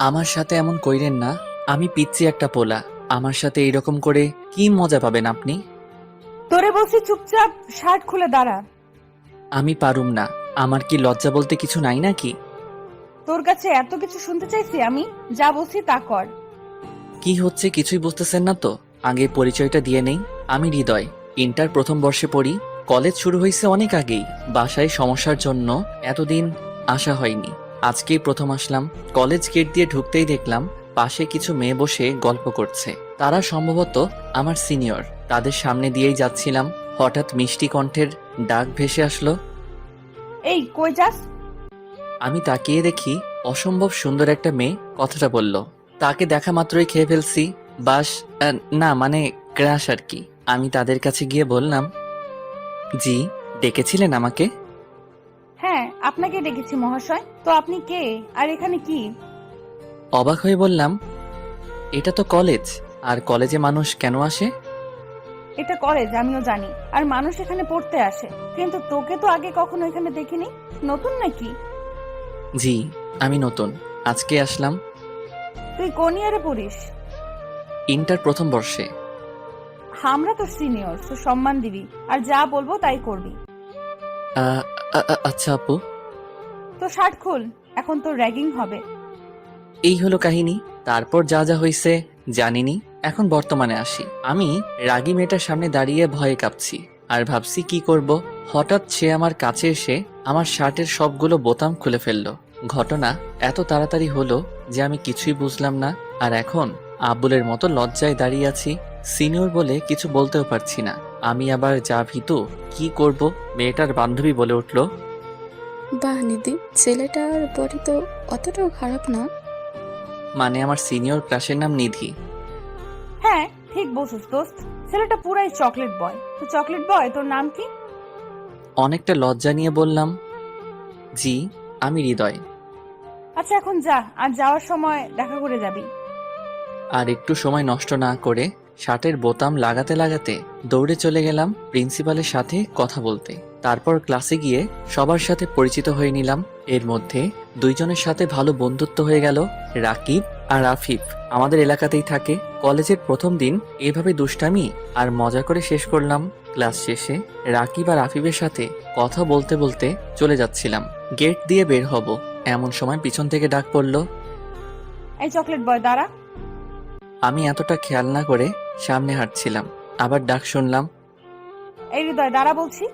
আমার সাথে এমন কইরেন না। আমি পিচ্ছি একটা পোলা। আমার সাথে এইরকম করে কি মজা পাবেন আপনি? তোরে বলছি চুপচাপ শার্ট খুলে দাঁড়া। আমি পারুম না। আমার কি লজ্জা বলতে কিছু নাই নাকি? তোর কাছে এত কিছু শুনতে চাইছি আমি? যা বলছি তা কর। কি হচ্ছে কিছুই বুঝতেছেন না তো? আগে পরিচয়টা দিয়ে নেই। আমি হৃদয়, ইন্টার প্রথম বর্ষে পড়ি। কলেজ শুরু হয়েছে অনেক আগেই। বাসায় সমস্যার জন্য এতদিন আসা হয়নি। আজকেই প্রথম আসলাম। কলেজ গেট দিয়ে ঢুকতেই দেখলাম পাশে কিছু মেয়ে বসে গল্প করছে। তারা সম্ভবত আমার সিনিয়র। তাদের সামনে দিয়েই যাচ্ছিলাম, হঠাৎ মিষ্টি কণ্ঠের ডাক ভেসে আসলো। এই কই যাস? আমি তাকিয়ে দেখি অসম্ভব সুন্দর একটা মেয়ে কথাটা বলল। তাকে দেখা মাত্রই খেয়ে ফেলছি। বাস না মানে ক্রাশ আর কি। আমি তাদের কাছে গিয়ে বললাম, জি, ডেকেছিলেন আমাকে? হ্যাঁ, আপনাকে ডেকেছি মহাশয়। তো আপনি কে আর এখানে কি? অবাক হয়ে বললাম, এটা তো কলেজ। আর কলেজে মানুষ কেন আসে? এটা কলেজ আমিও জানি, আর মানুষ এখানে পড়তে আসে, কিন্তু তোকে তো আগে কখনো এখানে দেখিনি। নতুন নাকি? জি, আমি নতুন, আজকে আসলাম। তুই কোন ইয়ারে পড়িস? ইন্টার প্রথম বর্ষে। আমরা তোর সিনিয়র, তো সম্মান দিবি আর যা বলবো তাই করবি। আচ্ছা আপু। তো শার্ট খুল, এখন তোর র্যাগিং হবে। এই হলো কাহিনী। তারপর যা যা হয়েছে জানিনি। এখন বর্তমানে আসি। আমি রাগী মেয়েটার সামনে দাঁড়িয়ে ভয়ে কাঁপছি আর ভাবছি কি করব। হঠাৎ সে আমার কাছে এসে আমার শার্টের সবগুলো বোতাম খুলে ফেললো। ঘটনা এত তাড়াতাড়ি হলো যে আমি কিছুই বুঝলাম না। আর এখন আব্বুলের মতো লজ্জায় দাঁড়িয়ে আছি। সিনিয়র বলে কিছু বলতেও পারছি না। আমি আবার যা ভীতু, কি করব। মেয়েটার বান্ধবী বলে উঠল, বাহ নিধি, ছেলেটার বডি তো অতটাও খারাপ না। মানে আমার সিনিয়র ক্লাসের নাম নিধি। হ্যাঁ ঠিক বলছিস দোস্ত, ছেলেটা পুরাই চকলেট বয়। তো চকলেট বয়, তোর নাম কি? অনেকটা লজ্জা নিয়ে বললাম, জি, আমি হৃদয়। আচ্ছা এখন যা, আর যাওয়ার সময় দেখা করে যাবি। আর একটু সময় নষ্ট না করে শার্টের বোতাম লাগাতে লাগাতে দৌড়ে চলে গেলাম প্রিন্সিপালের সাথে কথা বলতে। তারপর ক্লাসে গিয়ে সবার সাথে পরিচিত হয়ে নিলাম। এর মধ্যে দুইজনের সাথে ভালো বন্ধুত্ব হয়ে গেল। রাকিব আর আফিফ আমাদের এলাকাতেই থাকে। কলেজের প্রথম দিন এভাবে দুষ্টামি আর মজা করে শেষ করলাম। ক্লাস শেষে রাকিব আর আফিফের সাথে কথা বলতে বলতে চলে যাচ্ছিলাম। গেট দিয়ে বের হব, এমন সময় পিছন থেকে ডাক পড়ল। এই চকলেট বয় দাঁড়া। আমি এতটা খেয়াল না করে সামনে হাঁটছিলাম, আবার ডাক শুনলাম। এই হৃদয় দাঁড়া বলছি।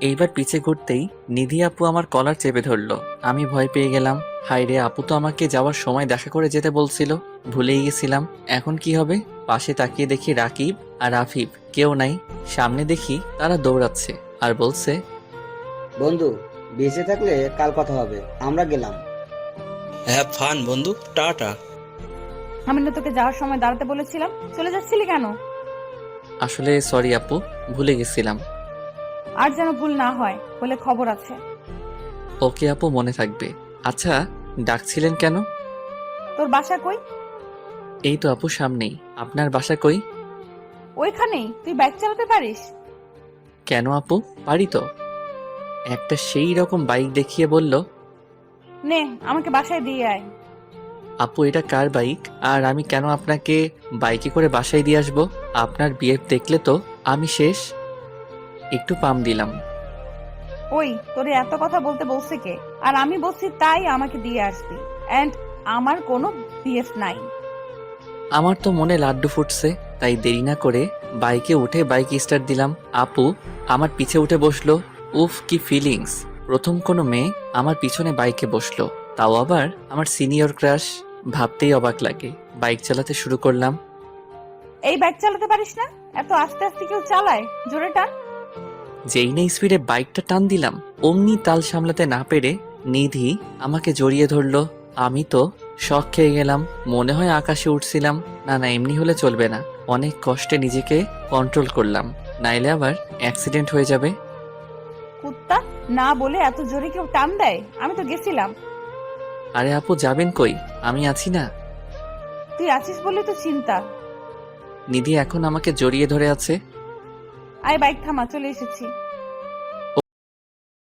এইবার পিছে ঘুরতেই নিধি আপু আমার কলার চেপে ধরলো। আমি ভয় পেয়ে গেলাম। হায় রে, আপু তো আমাকে যাওয়ার সময় দেখা করে যেতে বলছিল, ভুলেই গেছিলাম। এখন কি হবে? পাশে তাকিয়ে দেখি রাকিব আর আফিফ কেউ নাই। সামনে দেখি তারা দৌড়াচ্ছে আর বলছে, বন্ধু, বেঁচে থাকলে কাল কথা হবে, আমরা গেলাম। হ্যাভ ফান বন্ধু, টাটা। আমি না তোকে যাওয়ার সময় দাঁড়াতে বলেছিলাম, চলে যাচ্ছিলি কেন? আসলে সরি আপু, ভুলে গেছিলাম। আর যেন ভুল না হয়, বলে খবর আছে। ওকে আপু, মনে থাকবে। আচ্ছা, ডাকছিলেন কেন? তোর বাসা কই? এই তো আপু সামনেই। আপনার বাসা কই? ওইখানেই। তুই বাইক চালাতে পারিস? কেন আপু, পারি তো। একটা সেই রকম বাইক দেখিয়ে বলল, নে আমাকে বাসায় দিয়ে আয়। আপু এটা কার বাইক? আর আমি কেন আপনাকে বাইকে করে বাসায় দিয়ে আসবো? আপনার বিহেভ দেখলে তো আমি শেষ। একটু পাম দিলাম। ওই তোরে এত কথা বলতে বলছে কে? আর আমি বলছি তাই আমাকে দিয়ে আসবি। এন্ড আমার কোনো বিএফ নাই। আমার তো মনে লাড্ডু ফুটছে, তাই দেরি না করে বাইকে উঠে বাইক স্টার্ট দিলাম। আপু আমার পিছে উঠে বসলো। উফ, কি ফিলিংস! প্রথম কোনো মেয়ে আমার পিছনে বাইকে বসলো, তাও আবার আমার সিনিয়র ক্রাশ। ভাবতেই অবাক লাগে। বাইক চালাতে শুরু করলাম। এই বাইক চালাতে পারিস না? এত আস্তে আস্তে কেউ চালায়? জোরে টান। যেই না স্পিডে বাইকটা টান দিলাম, অমনি তাল সামলাতে না পেরে নিধি আমাকে জড়িয়ে ধরলো। আমি তো শক খেয়ে গেলাম। মনে হয় আকাশে উঠছিলাম। না না, এমনি হলে চলবে না। অনেক কষ্টে নিজেকে কন্ট্রোল করলাম, নাইলে আবার অ্যাক্সিডেন্ট হয়ে যাবে। কুত্তা, না বলে এত জোরে কেউ টান দেয়? আমি তো গেছিলাম। আরে আপু, যাবেন কই? আমি আছি না। তুই আছিস বলে তো চিন্তা। নিধি এখন আমাকে জড়িয়ে ধরে আছে। আয় বাইক থামা, চলে এসেছি।